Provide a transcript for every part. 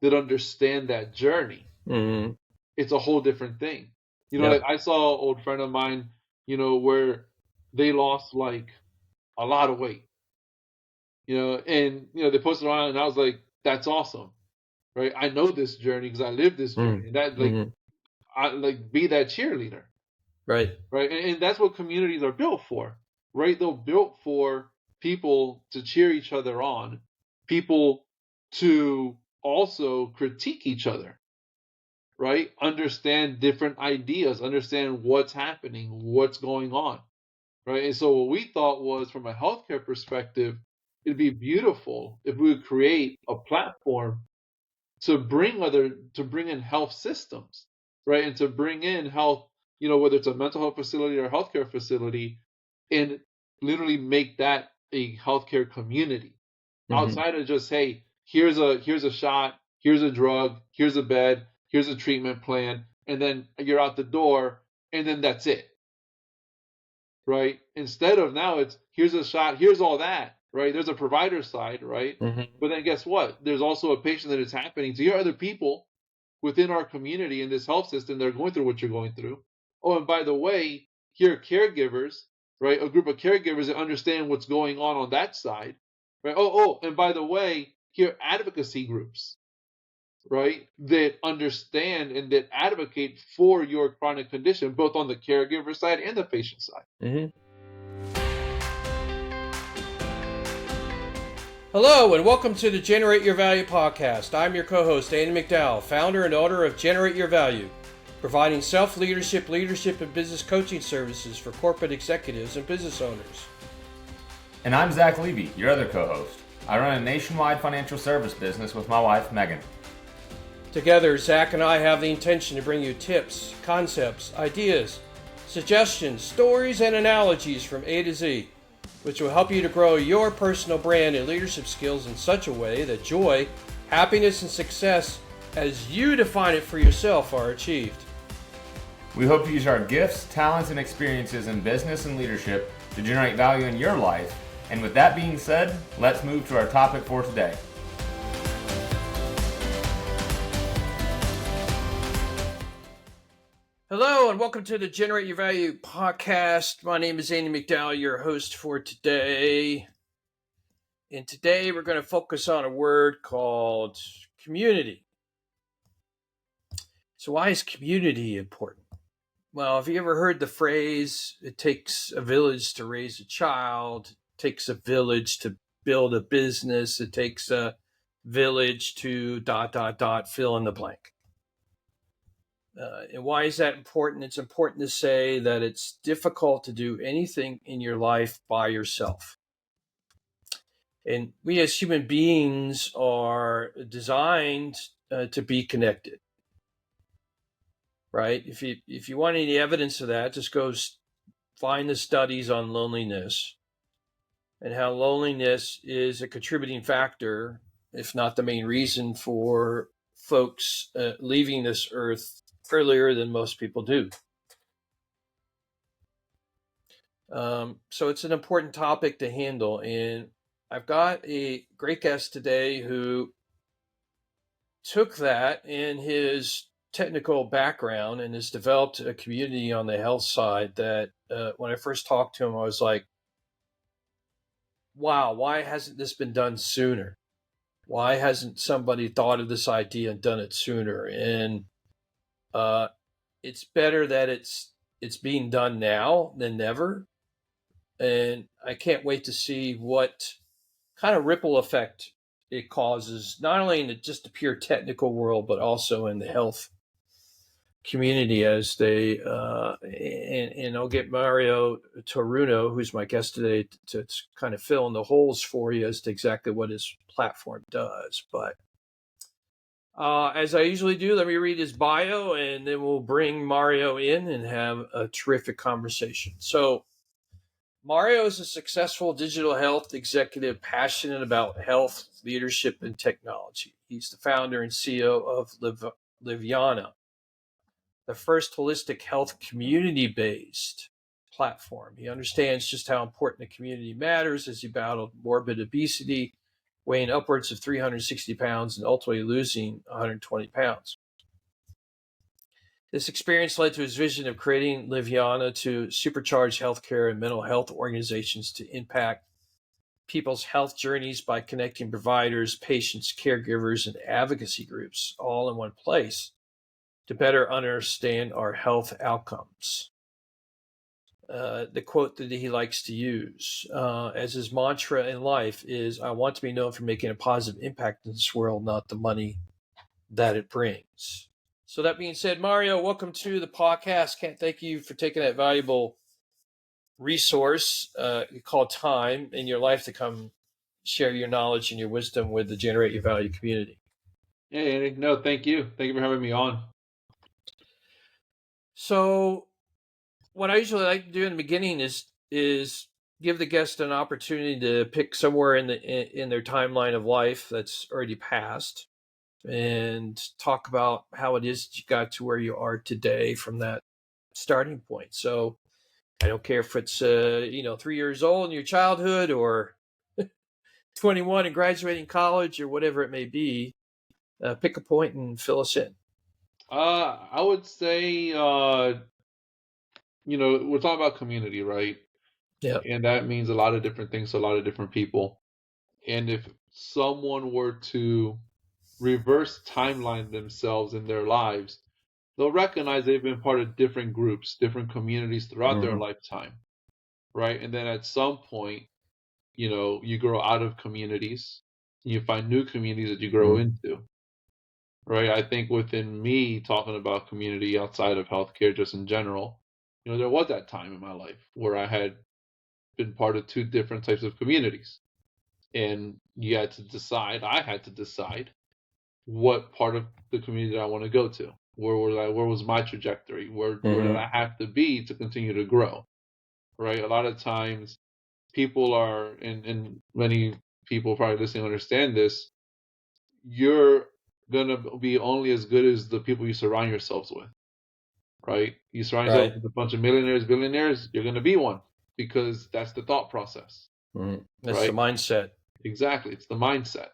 that understand that journey, Mm-hmm. it's a whole different thing. Yep. Like I saw an old friend of mine, where they lost like a lot of weight, and they posted on, and I was like, that's awesome, right? I know this journey because I lived this journey, and that like Mm-hmm. I like be that cheerleader, Right. right? And that's what communities are built for, right? They're built for people to cheer each other on, people to also critique each other, right? Understand different ideas, understand what's happening, what's going on, right? And so what we thought was, from a healthcare perspective, it'd be beautiful if we would create a platform to bring in health systems, right? And to bring in health, whether it's a mental health facility or a healthcare facility, and literally make that a healthcare community Mm-hmm. outside of just, hey, here's a shot, here's a drug, here's a bed, here's a treatment plan, and then you're out the door, and then that's it, right? Instead of, now it's, here's a shot, here's all that, right? There's a provider side, right? Mm-hmm. But then guess what? There's also a patient that it's happening to. Here are other people within our community in this health system that are going through what you're going through. Oh, and by the way, here are caregivers, right? A group of caregivers that understand what's going on that side, right? And by the way, here are advocacy groups, right? That understand and that advocate for your chronic condition, both on the caregiver side and the patient side. Mm-hmm. Hello, and welcome to the Generate Your Value podcast. I'm your co-host, Andy McDowell, founder and owner of Generate Your Value, providing self-leadership, leadership, and business coaching services for corporate executives and business owners. And I'm Zach Levy, your other co-host. I run a nationwide financial service business with my wife, Megan. Together, Zach and I have the intention to bring you tips, concepts, ideas, suggestions, stories, and analogies from A to Z, which will help you to grow your personal brand and leadership skills in such a way that joy, happiness, and success, as you define it for yourself, are achieved. We hope to use our gifts, talents, and experiences in business and leadership to generate value in your life. And with that being said, let's move to our topic for today. Hello, and welcome to the Generate Your Value podcast. My name is Andy McDowell, your host for today. And today we're going to focus on a word called community. So why is community important? Well, have you ever heard the phrase, it takes a village to raise a child, it takes a village to build a business, it takes a village to ... fill in the blank. And why is that important? It's important to say that it's difficult to do anything in your life by yourself. And we as human beings are designed to be connected, right? If you want any evidence of that, just go find the studies on loneliness and how loneliness is a contributing factor, if not the main reason, for folks leaving this earth earlier than most people do. So it's an important topic to handle. And I've got a great guest today who took that in his technical background and has developed a community on the health side that when I first talked to him, I was like, wow, why hasn't this been done sooner? Why hasn't somebody thought of this idea and done it sooner? And it's better that it's being done now than never. And I can't wait to see what kind of ripple effect it causes, not only in just the pure technical world, but also in the health community as they, and I'll get Mario Toruno, who's my guest today, to kind of fill in the holes for you as to exactly what his platform does. But as I usually do, let me read his bio and then we'll bring Mario in and have a terrific conversation. So Mario is a successful digital health executive passionate about health, leadership, and technology. He's the founder and CEO of Livyana, the first holistic health community-based platform. He understands just how important the community matters as he battled morbid obesity weighing upwards of 360 pounds and ultimately losing 120 pounds. This experience led to his vision of creating Livyana to supercharge healthcare and mental health organizations to impact people's health journeys by connecting providers, patients, caregivers, and advocacy groups all in one place to better understand our health outcomes. The quote that he likes to use as his mantra in life is, I want to be known for making a positive impact in this world, not the money that it brings. So that being said, Mario, welcome to the podcast. Can't thank you for taking that valuable resource called time in your life to come share your knowledge and your wisdom with the Generate Your Value community. Yeah, Andy. No, thank you. Thank you for having me on. So what I usually like to do in the beginning is give the guest an opportunity to pick somewhere in their timeline of life that's already passed and talk about how it is that you got to where you are today from that starting point. So I don't care if it's 3 years old in your childhood or 21 and graduating college or whatever it may be. Pick a point and fill us in. I would say, we're talking about community, right? Yeah. And that means a lot of different things to a lot of different people. And if someone were to reverse timeline themselves in their lives, they'll recognize they've been part of different groups, different communities throughout their lifetime, right? And then at some point, you grow out of communities, you find new communities that you grow into, right? I think within me talking about community outside of healthcare, just in general, there was that time in my life where I had been part of two different types of communities. And I had to decide what part of the community I want to go to. Where was my trajectory? Where did I have to be to continue to grow? Right? A lot of times people are, and many people probably listening understand this, you're gonna be only as good as the people you surround yourselves with. Right? You surround yourself with a bunch of millionaires, billionaires, you're gonna be one, because that's the thought process. That's the mindset. Exactly. It's the mindset.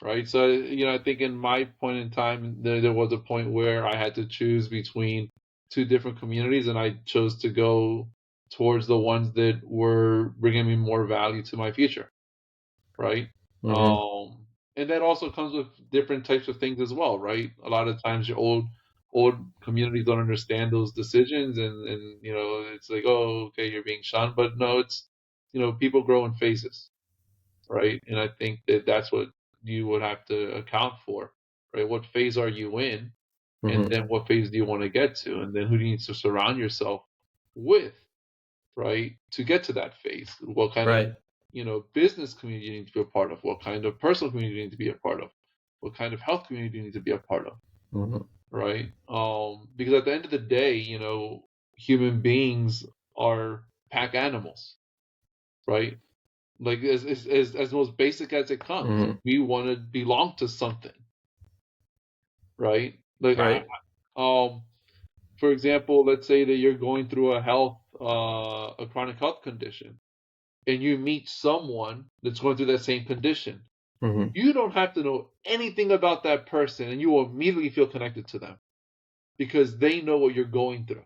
Right. So, I think in my point in time, there was a point where I had to choose between two different communities, and I chose to go towards the ones that were bringing me more value to my future. Right. And that also comes with different types of things as well. Right. A lot of times your old communities don't understand those decisions, and it's like, oh, okay, you're being shunned. But no, it's, people grow in phases. Right. And I think that's what you would have to account for, right? What phase are you in? And then what phase do you want to get to? And then who do you need to surround yourself with, right, to get to that phase? What kind of, business community you need to be a part of? What kind of personal community you need to be a part of? What kind of health community you need to be a part of, right? Because at the end of the day, human beings are pack animals, right? Like as most basic as it comes, we want to belong to something, right? Like for example, let's say that you're going through a chronic health condition, and you meet someone that's going through that same condition. You don't have to know anything about that person, and you will immediately feel connected to them because they know what you're going through.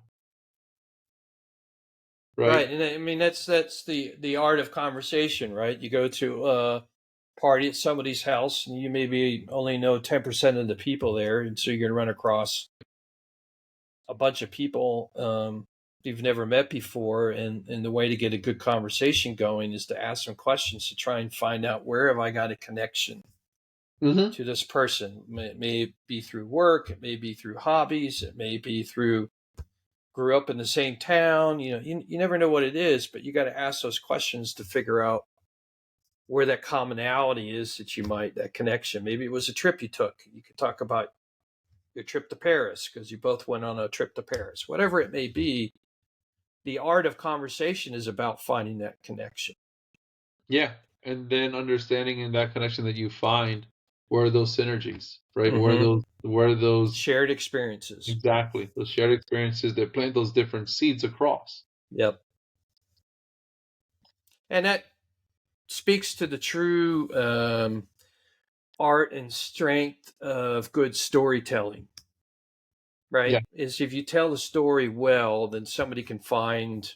Right. And I mean that's the art of conversation, right? You go to a party at somebody's house, and you maybe only know 10% of the people there, and so you're going to run across a bunch of people you've never met before, and the way to get a good conversation going is to ask some questions to try and find out, where have I got a connection to this person? It may be through work, it may be through hobbies, it may be through grew up in the same town. You never know what it is, but you got to ask those questions to figure out where that commonality is that connection. Maybe it was a trip you took. You could talk about your trip to Paris because you both went on a trip to Paris. Whatever it may be, the art of conversation is about finding that connection. Yeah. And then understanding in that connection that you find, where are those synergies, right? Where are those shared experiences? Exactly. Those shared experiences that plant those different seeds across. Yep. And that speaks to the true art and strength of good storytelling, right? Yeah. Is if you tell the story well, then somebody can find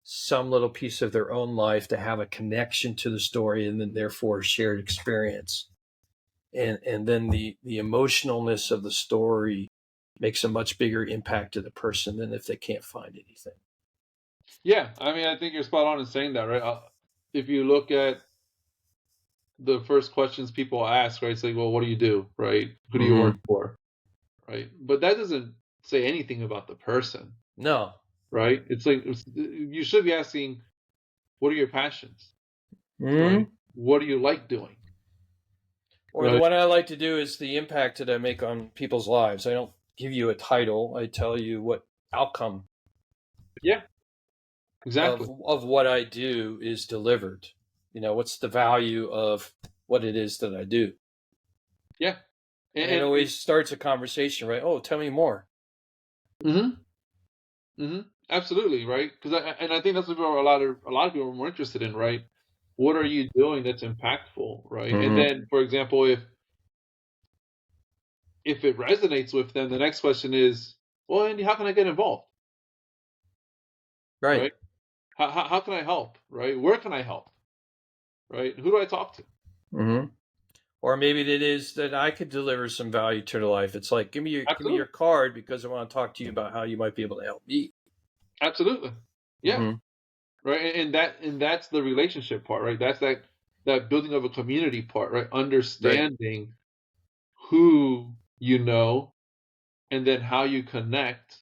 some little piece of their own life to have a connection to the story, and then therefore shared experience. And then the emotionalness of the story makes a much bigger impact to the person than if they can't find anything. Yeah, I mean, I think you're spot on in saying that, right? If you look at the first questions people ask, right, it's like, well, what do you do, right? Who do you work for, right? But that doesn't say anything about the person, No. right? It's like you should be asking, what are your passions, Mm-hmm. right? What do you like doing? Or right? the one I like to do is the impact that I make on people's lives. I don't give you a title. I tell you what outcome Yeah, exactly. of what I do is delivered. What's the value of what it is that I do? Yeah. And it always starts a conversation, right? Oh, tell me more. Absolutely, right? Because I think that's what a lot of people are more interested in, right? What are you doing that's impactful, right? And then, for example, if it resonates with them, the next question is, well, Andy, how can I get involved? Right. How can I help? Right? Where can I help? Right? Who do I talk to? Mm-hmm. Or maybe it is that I could deliver some value to their life. It's like, give me your card because I want to talk to you about how you might be able to help me. Absolutely. Yeah. Mm-hmm. Right. And that's the relationship part, right? That's that building of a community part, right? Understanding who you know, and then how you connect,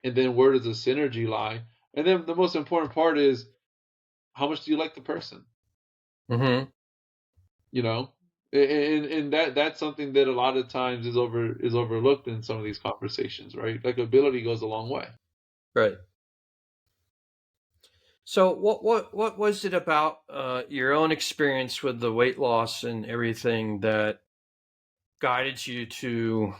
and then where does the synergy lie? And then the most important part is, how much do you like the person? Mm-hmm. You know, and that's something that a lot of times is overlooked in some of these conversations, right? Like, ability goes a long way. Right. So what was it about your own experience with the weight loss and everything that guided you to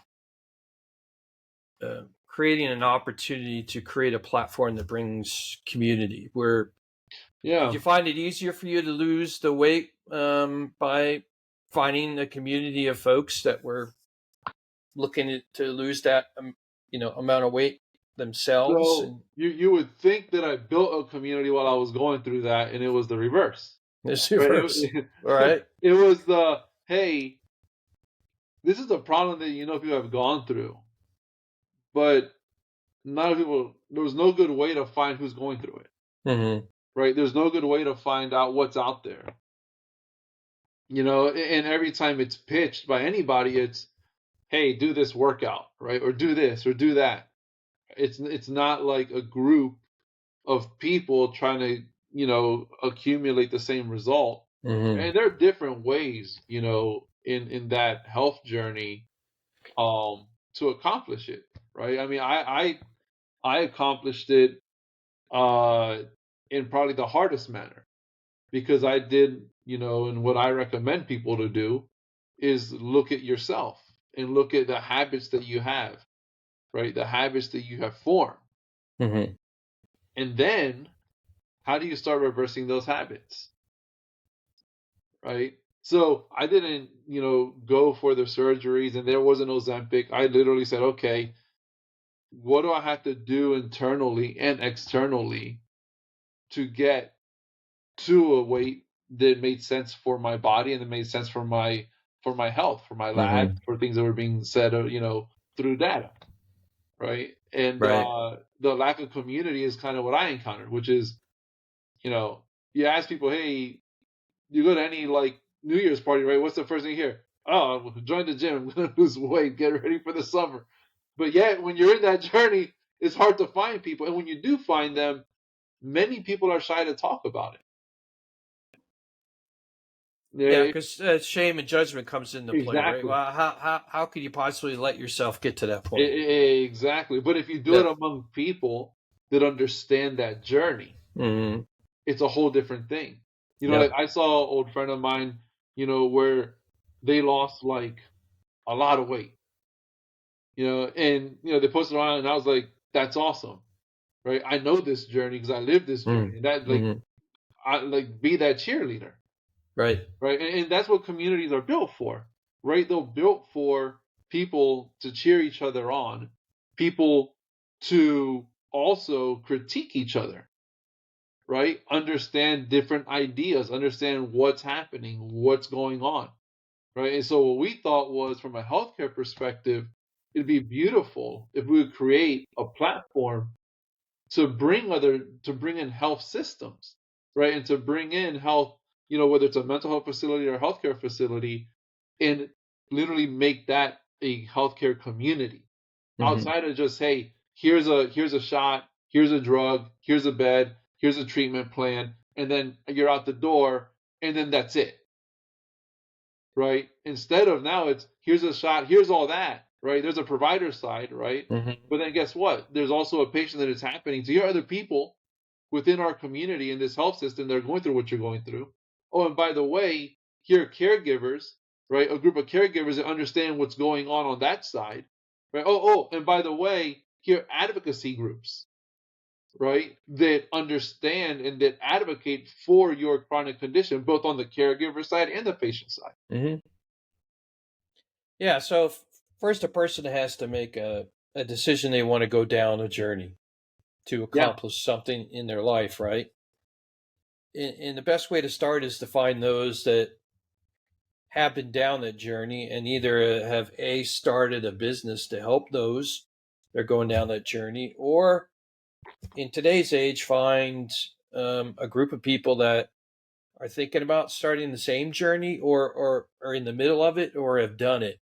creating an opportunity to create a platform that brings community? Did you find it easier for you to lose the weight by finding a community of folks that were looking to lose that amount of weight themselves? So you would think that I built a community while I was going through that, and it was the reverse. It's reverse. Right? All right. It was the, hey, this is a problem that people have gone through, but not people. There was no good way to find who's going through it. Mm-hmm. Right? There's no good way to find out what's out there. And every time it's pitched by anybody, it's, hey, do this workout, right? Or do this or do that. It's not like a group of people trying to, accumulate the same result. Mm-hmm. And there are different ways, in that health journey, to accomplish it, right? I mean, I accomplished it in probably the hardest manner, because I did, and what I recommend people to do is look at yourself and look at the habits that you have, right? The habits that you have formed. Mm-hmm. And then how do you start reversing those habits? Right? So I didn't, go for the surgeries, and there was an Ozempic. I literally said, okay, what do I have to do internally and externally to get to a weight that made sense for my body and that made sense for my health, for my lab, for things that were being said, through data, right? And Right. the lack of community is kind of what I encountered, which is, you ask people, hey, you go to any like New Year's party, right? What's the first thing you hear? Oh, join the gym. I'm gonna lose weight. Get ready for the summer. But yet, when you're in that journey, it's hard to find people, and when you do find them, many people are shy to talk about it. Yeah, because shame and judgment comes into play, right? Exactly. Well, how could you possibly let yourself get to that point? Exactly. But if you do it among people that understand that journey, it's a whole different thing. Like, I saw an old friend of mine, where they lost like a lot of weight, and they posted on, and I was like, that's awesome, right? I know this journey because I lived this journey. That, like, I like, be that cheerleader, Right. right? And that's what communities are built for, right? They're built for people to cheer each other on, people to also critique each other, right? Understand different ideas, understand what's happening, what's going on, right? And so what we thought was, from a healthcare perspective, it'd be beautiful if we would create a platform to bring in health systems, right? And to bring in health, whether it's a mental health facility or a healthcare facility, and literally make that a healthcare community outside of just, hey, here's a shot, here's a drug, here's a bed, here's a treatment plan, and then you're out the door, and then that's it, right? Instead of, now it's, here's a shot, here's all that, right? There's a provider side, right? Mm-hmm. But then guess what? There's also a patient that it's happening to. Here are other people within our community in this health system that are going through what you're going through. Oh, and by the way, here are caregivers, right? A group of caregivers that understand what's going on that side, right? And by the way, here are advocacy groups, right? That understand and that advocate for your chronic condition, both on the caregiver side and the patient side. Mm-hmm. Yeah. So first, a person has to make a decision they want to go down a journey to accomplish something in their life, right? And the best way to start is to find those that have been down that journey and either have started a business to help those that are going down that journey, or in today's age, find a group of people that are thinking about starting the same journey, or are in the middle of it, or have done it,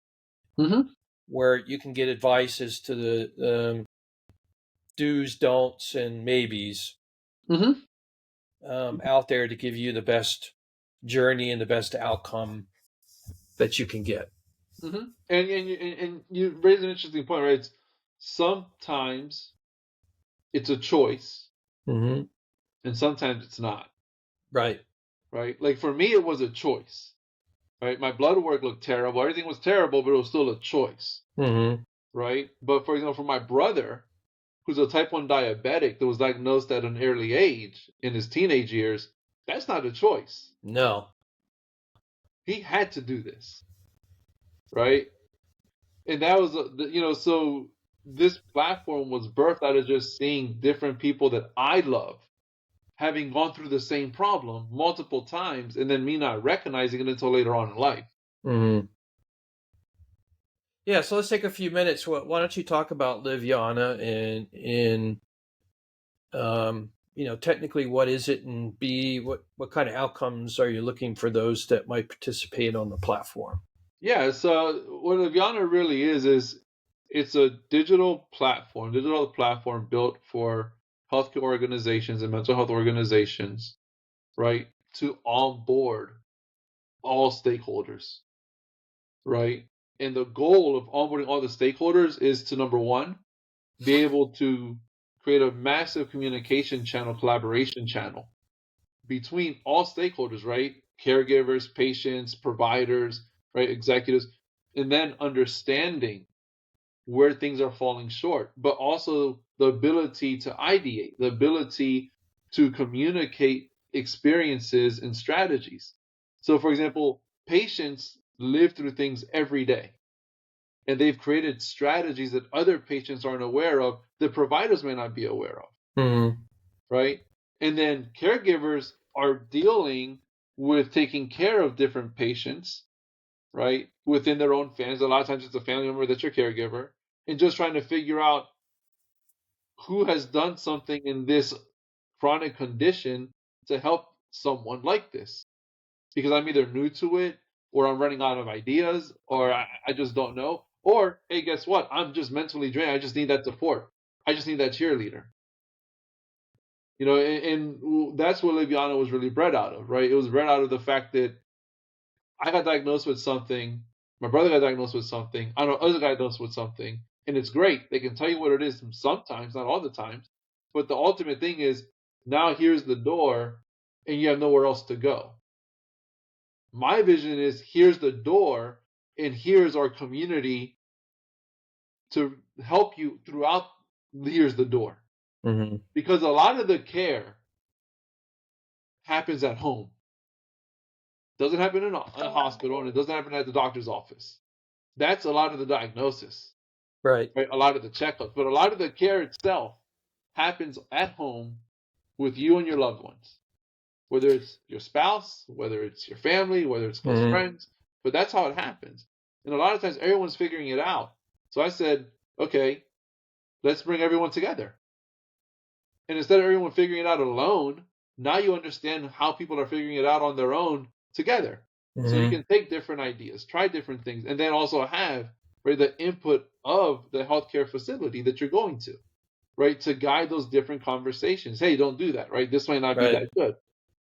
Mm-hmm. where you can get advice as to the do's, don'ts, and maybes Mm-hmm. out there to give you the best journey and the best outcome that you can get. Mm-hmm. And you raise an interesting point, right? Sometimes it's a choice, Mm-hmm. and sometimes it's not, Right. right? Like for me, it was a choice, right? My blood work looked terrible. Everything was terrible, but it was still a choice, Mm-hmm. right? But for example, for my brother, who's a type 1 diabetic that was diagnosed at an early age in his teenage years, that's not a choice. No. He had to do this, right? And that was, so this platform was birthed out of just seeing different people that I love having gone through the same problem multiple times, and then me not recognizing it until later on in life. Mm-hmm. Yeah, so let's take a few minutes. Why don't you talk about Livyana and technically what is it, and B, what kind of outcomes are you looking for those that might participate on the platform? Yeah, so what Livyana really is it's a digital platform built for healthcare organizations and mental health organizations, right, to onboard all stakeholders, right? And the goal of onboarding all the stakeholders is to, number one, be able to create a massive communication channel, collaboration channel between all stakeholders, right? Caregivers, patients, providers, right? Executives, and then understanding where things are falling short, but also the ability to ideate, the ability to communicate experiences and strategies. So, for example, patients live through things every day, and they've created strategies that other patients aren't aware of, that providers may not be aware of, Mm-hmm. right? And then caregivers are dealing with taking care of different patients, right, within their own families. A lot of times it's a family member that's your caregiver, and just trying to figure out who has done something in this chronic condition to help someone like this. Because I'm either new to it, or I'm running out of ideas, or I just don't know. Or, hey, guess what? I'm just mentally drained. I just need that support. I just need that cheerleader. And that's what Livyana was really bred out of, right? It was bred out of the fact that I got diagnosed with something, my brother got diagnosed with something, I know others got diagnosed with something, and it's great. They can tell you what it is sometimes, not all the times. But the ultimate thing is, now here's the door, and you have nowhere else to go. My vision is, here's the door, and here's our community to help you throughout. Here's the door. Mm-hmm. Because a lot of the care happens at home. Doesn't happen in a hospital, and it doesn't happen at the doctor's office. That's a lot of the diagnosis, Right. right? A lot of the checkups, but a lot of the care itself happens at home with you and your loved ones. Whether it's your spouse, whether it's your family, whether it's close friends, but that's how it happens. And a lot of times everyone's figuring it out. So I said, okay, let's bring everyone together. And instead of everyone figuring it out alone, now you understand how people are figuring it out on their own together. So you can take different ideas, try different things, and then also have, right, the input of the healthcare facility that you're going to, right, to guide those different conversations. Hey, don't do that, right? This might not be that good,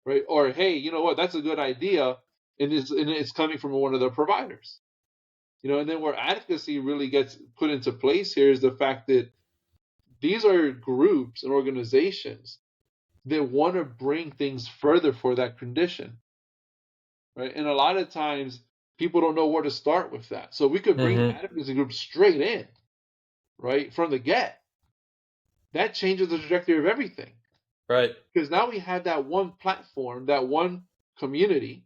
right? Or hey, you know what? That's a good idea, and it's coming from one of the providers, and then where advocacy really gets put into place here is the fact that these are groups and organizations that want to bring things further for that condition, right? And a lot of times people don't know where to start with that. So we could bring advocacy groups straight in, right, from the get. That changes the trajectory of everything. Right. Because now we have that one platform, that one community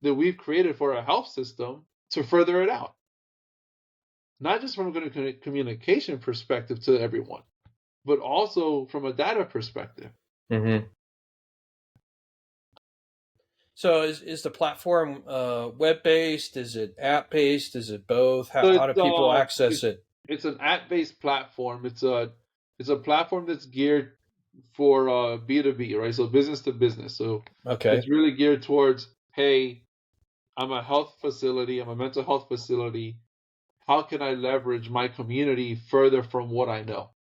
that we've created for our health system to further it out. Not just from a communication perspective to everyone, but also from a data perspective. So is the platform web-based? Is it app-based? Is it both? How do people access it? It's an app-based platform. It's a platform that's geared for B2B, right? So business to business. So it's really geared towards, hey, I'm a health facility. I'm a mental health facility. How can I leverage my community further from what I know?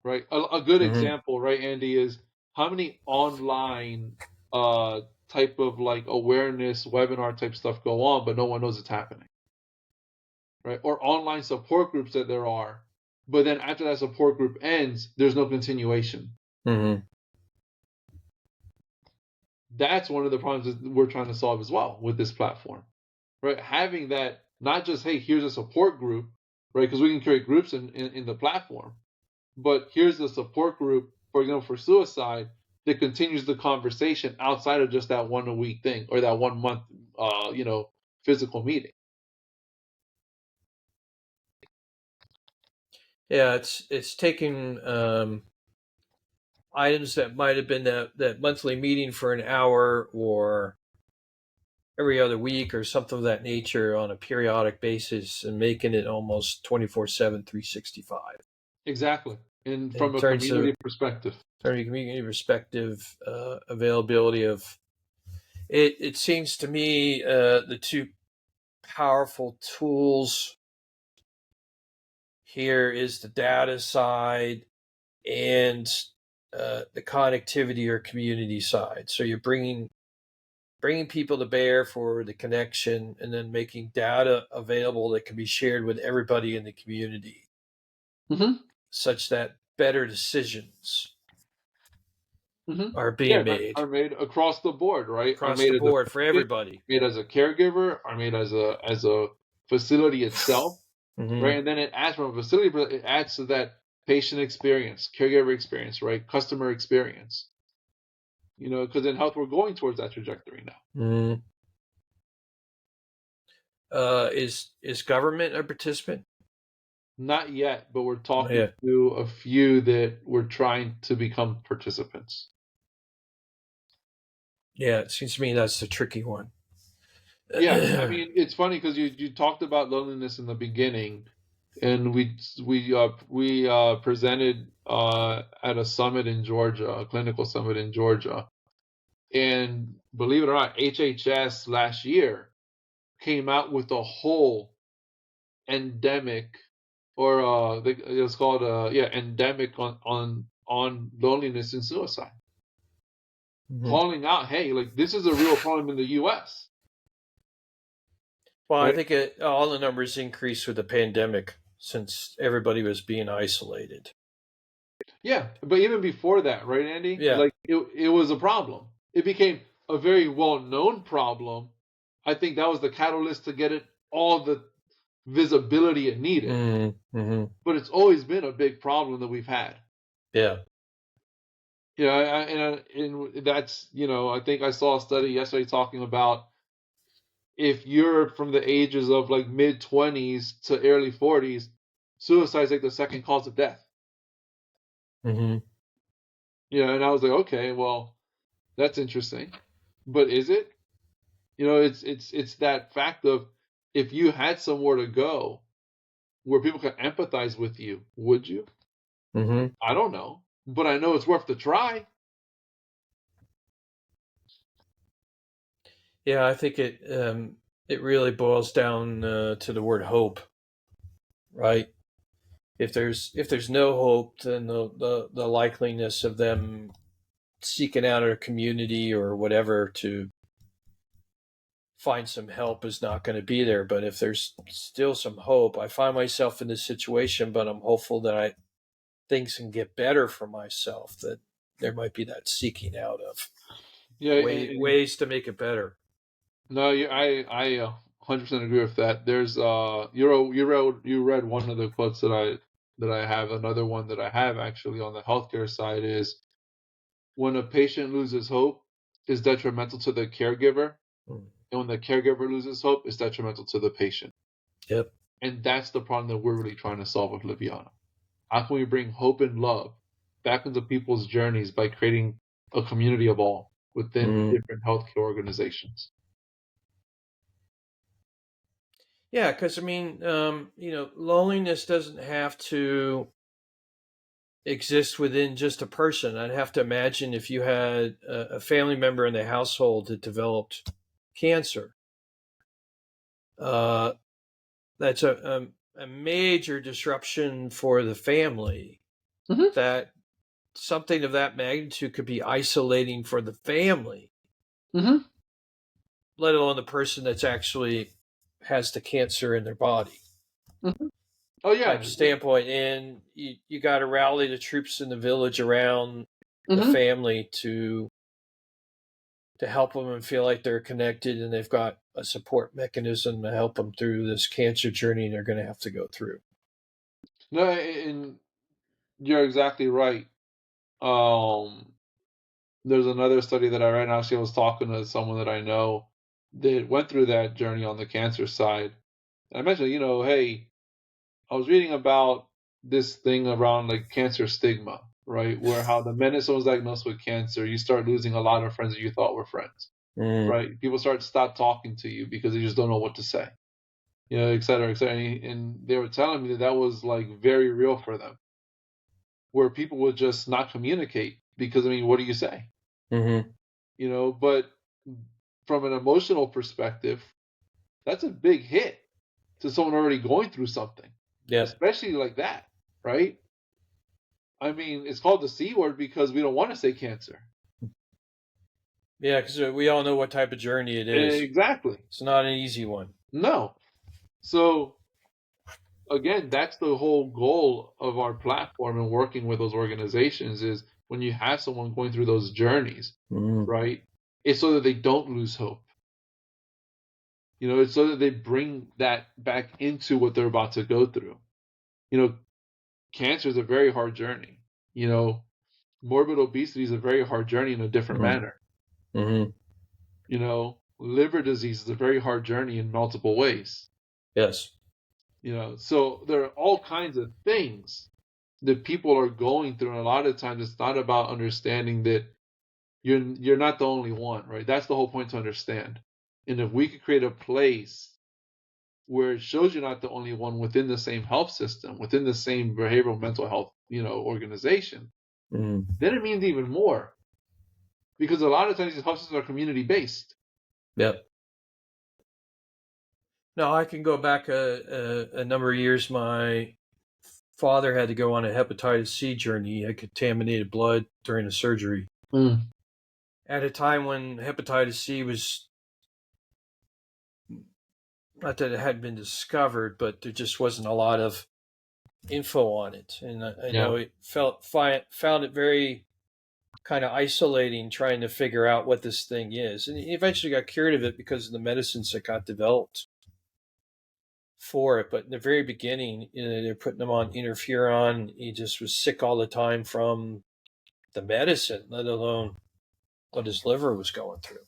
Right? A good example, right, Andy, is how many online type of like awareness webinar type stuff go on, but no one knows it's happening, right? Or online support groups that there are, but then after that support group ends, there's no continuation. That's one of the problems that we're trying to solve as well with this platform, right? Having that, not just, hey, here's a support group, right? Because we can create groups in the platform, but here's the support group, for example, for suicide, that continues the conversation outside of just that 1 week thing or that 1 month, physical meeting. Yeah, it's taking items that might have been that monthly meeting for an hour or every other week or something of that nature on a periodic basis and making it almost 24/7, 365. Exactly. And from a community perspective. From a community perspective, availability of it seems to me the two powerful tools here is the data side and the connectivity or community side. So you're bringing people to bear for the connection and then making data available that can be shared with everybody in the community, such that better decisions are being made. Are made across the board, right? Across the board for everybody. Made as a caregiver, are made as a facility itself, right? And then it adds from a facility, but it adds to that patient experience, caregiver experience, right? Customer experience. Because in health, we're going towards that trajectory now. Is government a participant? Not yet, but we're talking to a few that we're trying to become participants. Yeah, it seems to me that's the tricky one. Yeah, I mean, it's funny because you talked about loneliness in the beginning, and we presented at a summit in Georgia, a clinical summit in Georgia, and believe it or not, HHS last year came out with a whole endemic, or it's called endemic on loneliness and suicide, calling out, hey, like this is a real problem in the U.S. Well, right? I think all the numbers increased with the pandemic since everybody was being isolated. Yeah, but even before that, right, Andy? Yeah. Like it was a problem. It became a very well-known problem. I think that was the catalyst to get it all the visibility it needed. But it's always been a big problem that we've had. Yeah. Yeah, and that's, I think I saw a study yesterday talking about if you're from the ages of like mid 20s to early 40s, suicide is like the second cause of death. Mm-hmm. And I was like, okay, well, that's interesting, but is it? It's that fact of, if you had somewhere to go where people can empathize with you, would you? Mm-hmm. I don't know, but I know it's worth the try. Yeah, I think it really boils down to the word hope, right? If there's no hope, then the likeliness of them seeking out a community or whatever to find some help is not going to be there. But if there's still some hope, I find myself in this situation, but I'm hopeful that things can get better for myself. That there might be that seeking out of Yeah, ways to make it better. no, I 100% agree with that. There's you read one of the quotes that I have. Another one that I have actually on the healthcare side is, when a patient loses hope, is detrimental to the caregiver, Mm. and when the caregiver loses hope, it's detrimental to the patient. Yep. And that's the problem that we're really trying to solve with Livyana. How can we bring hope and love back into people's journeys by creating a community of all within Mm. different healthcare organizations? Yeah, because I mean, loneliness doesn't have to exist within just a person. I'd have to imagine if you had a family member in the household that developed cancer, uh, that's a major disruption for the family. Mm-hmm. That something of that magnitude could be isolating for the family, Mm-hmm. let alone the person that's actually has the cancer in their body. Mm-hmm. Oh yeah. Type standpoint, and you got to rally the troops in the village around the Mm-hmm. family to help them and feel like they're connected and they've got a support mechanism to help them through this cancer journey they're going to have to go through. No, and you're exactly right. Um, there's another study that I read, and actually I was talking to someone that I know that went through that journey on the cancer side. And I mentioned, hey, I was reading about this thing around like cancer stigma, right? Where how the minute someone's diagnosed with cancer, you start losing a lot of friends that you thought were friends, Mm. right? People start to stop talking to you because they just don't know what to say, et cetera, et cetera. And they were telling me that that was like very real for them, where people would just not communicate because, I mean, what do you say? Mm-hmm. But from an emotional perspective, that's a big hit to someone already going through something, Yep. especially like that, right? I mean, it's called the C word because we don't want to say cancer. Yeah, because we all know what type of journey it is. Exactly. It's not an easy one. No. So, again, that's the whole goal of our platform and working with those organizations is, when you have someone going through those journeys, Mm. right? It's so that they don't lose hope. It's so that they bring that back into what they're about to go through. Cancer is a very hard journey. Morbid obesity is a very hard journey in a different Mm. manner. Mm-hmm. Liver disease is a very hard journey in multiple ways. Yes. So there are all kinds of things that people are going through, and a lot of times it's not about understanding that you're not the only one, right? That's the whole point, to understand. And if we could create a place where it shows you're not the only one within the same health system, within the same behavioral mental health, organization, Mm. then it means even more. Because a lot of times these health systems are community based. Yep. No, I can go back a number of years. My father had to go on a hepatitis C journey. He had contaminated blood during a surgery. Mm. At a time when hepatitis C was, not that it hadn't been discovered, but there just wasn't a lot of info on it. And I know it found it very kind of isolating trying to figure out what this thing is. And he eventually got cured of it because of the medicines that got developed for it. But in the very beginning, they're putting him on interferon. He just was sick all the time from the medicine, let alone what his liver was going through.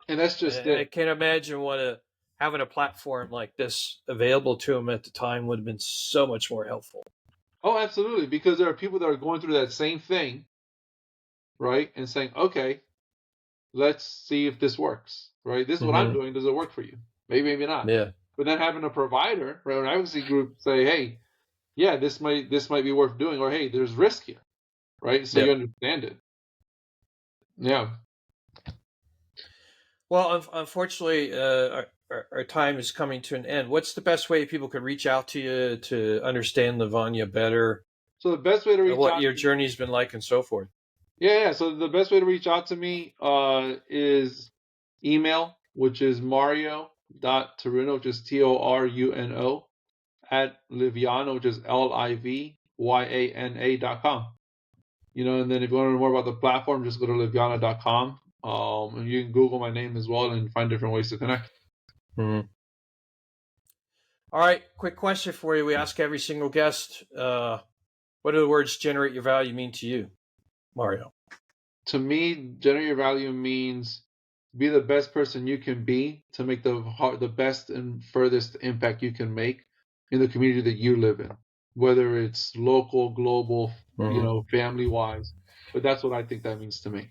And that's just I it. can't imagine what having a platform like this available to him at the time would have been so much more helpful. Oh, absolutely. Because there are people that are going through that same thing, right? And saying, okay, let's see if this works, right? This is what I'm doing. Does it work for you? Maybe, maybe not. Yeah. But then having a provider, right, an advocacy group say, hey, yeah, this might be worth doing, or hey, there's risk here, right? So you understand it. Yeah. Well, unfortunately, our time is coming to an end. What's the best way people could reach out to you to understand Livyana better? So the best way to reach what out your journey's been like and so forth. Yeah. So the best way to reach out to me is email, which is Mario.Toruno, which is Toruno, at Livyana, which is Livyana.com. And then if you want to know more about the platform, just go to Livyana.com. And you can Google my name as well and find different ways to connect. Mm-hmm. All right, quick question for you. We ask every single guest, what do the words generate your value mean to you, Mario? To me, generate your value means be the best person you can be to make the best and furthest impact you can make in the community that you live in, whether it's local, global, family-wise. But that's what I think that means to me.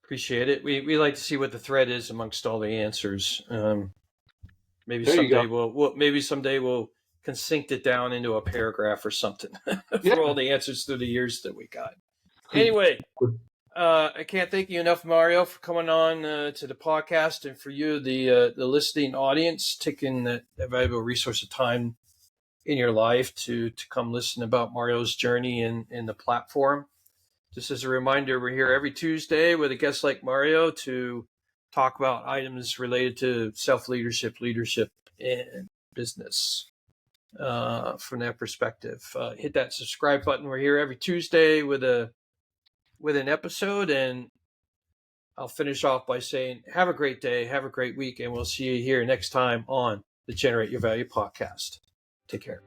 Appreciate it. We like to see what the thread is amongst all the answers. Maybe someday we'll concinct it down into a paragraph or something for all the answers through the years that we got. Anyway, I can't thank you enough, Mario, for coming on to the podcast, and for you, the listening audience, taking that valuable resource of time in your life to come listen about Mario's journey in the platform. Just as a reminder, we're here every Tuesday with a guest like Mario to talk about items related to self-leadership, leadership, and business from that perspective. Hit that subscribe button. We're here every Tuesday with an episode, and I'll finish off by saying have a great day, have a great week, and we'll see you here next time on the Generate Your Value podcast. Take care.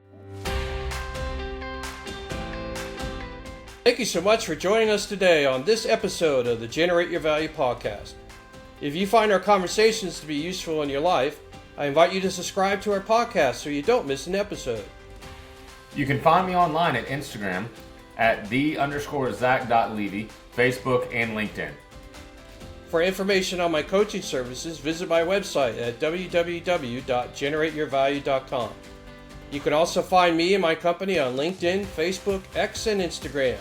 Thank you so much for joining us today on this episode of the Generate Your Value podcast. If you find our conversations to be useful in your life, I invite you to subscribe to our podcast so you don't miss an episode. You can find me online at Instagram at _Zach.Levy, Facebook, and LinkedIn. For information on my coaching services, visit my website at www.generateyourvalue.com. You can also find me and my company on LinkedIn, Facebook, X, and Instagram.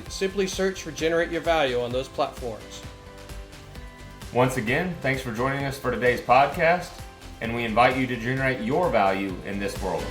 Simply search for Generate Your Value on those platforms. Once again, thanks for joining us for today's podcast, and we invite you to generate your value in this world.